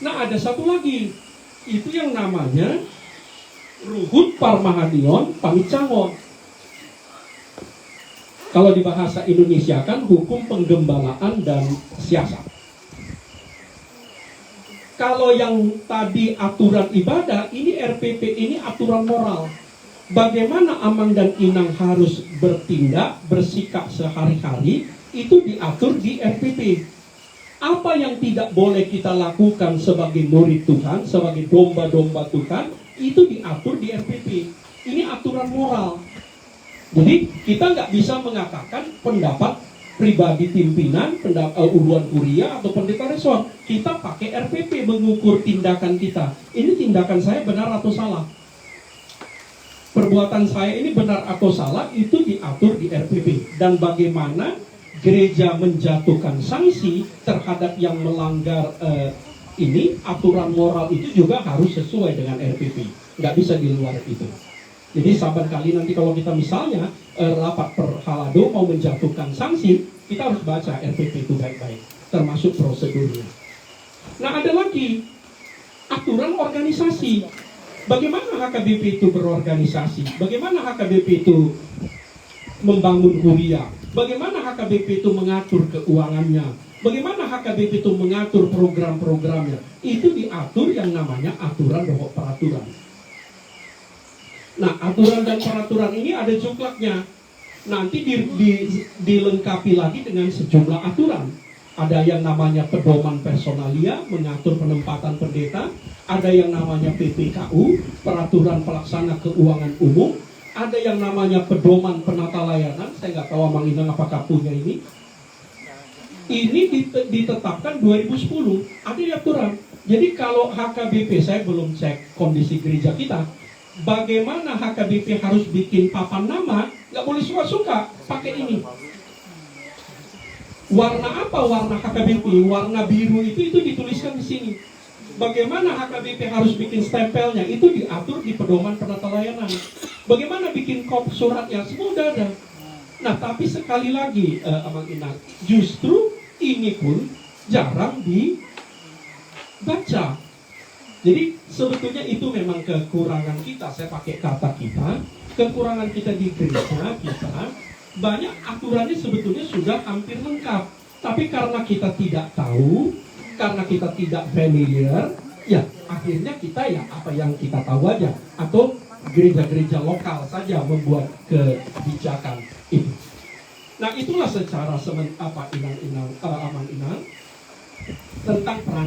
Nah, ada satu lagi, itu yang namanya Ruhut Parmahadion Pamicangon. Kalau di bahasa Indonesia kan hukum penggembalaan dan siasat. Kalau yang tadi aturan ibadah, ini RPP, ini aturan moral. Bagaimana Amang dan Inang harus bertindak, bersikap sehari-hari, itu diatur di RPP. Apa yang tidak boleh kita lakukan sebagai murid Tuhan, sebagai domba-domba Tuhan, itu diatur di RPP. Ini aturan moral. Jadi kita nggak bisa mengatakan pendapat pribadi pimpinan, uruan kuria atau pendeta resort. Kita pakai RPP mengukur tindakan kita. Ini tindakan saya benar atau salah? Perbuatan saya ini benar atau salah, itu diatur di RPP. Dan bagaimana gereja menjatuhkan sanksi terhadap yang melanggar ini, aturan moral itu juga harus sesuai dengan RPP. Nggak bisa di luar itu. Jadi sahabat kali nanti kalau kita misalnya rapat per halado mau menjatuhkan sanksi, kita harus baca RPP itu baik-baik, termasuk prosedurnya. Nah, ada lagi aturan organisasi. Bagaimana HKBP itu berorganisasi? Bagaimana HKBP itu membangun kuliah? Bagaimana HKBP itu mengatur keuangannya? Bagaimana HKBP itu mengatur program-programnya? Itu diatur yang namanya aturan pokok peraturan. Nah, aturan dan peraturan ini ada juklaknya. Nanti dilengkapi lagi dengan sejumlah aturan. Ada yang namanya pedoman personalia, mengatur penempatan pendeta. Ada yang namanya PPKU, peraturan pelaksana keuangan umum. Ada yang namanya pedoman penata layanan. Saya nggak tahu Amang Inang apakah punya ini. Ini ditetapkan 2010. Ada aturan. Jadi kalau HKBP, saya belum cek kondisi gereja kita. Bagaimana HKBP harus bikin papan nama, nggak boleh suka-suka, pakai ini. Warna apa warna HKBP? Warna biru itu dituliskan di sini. Bagaimana HKBP harus bikin stempelnya, itu diatur di pedoman penata layanan. Bagaimana bikin kop suratnya, semua udah ada. Nah, tapi sekali lagi, Amang Inang, justru ini pun jarang dibaca. Jadi sebetulnya itu memang kekurangan kita, saya pakai kata kita, kekurangan kita di gereja kita, banyak aturannya sebetulnya sudah hampir lengkap. Tapi karena kita tidak tahu, karena kita tidak familiar, ya akhirnya kita ya apa yang kita tahu aja. Atau gereja-gereja lokal saja membuat kebijakan itu. Nah, itulah secara Amang Inang tentang perang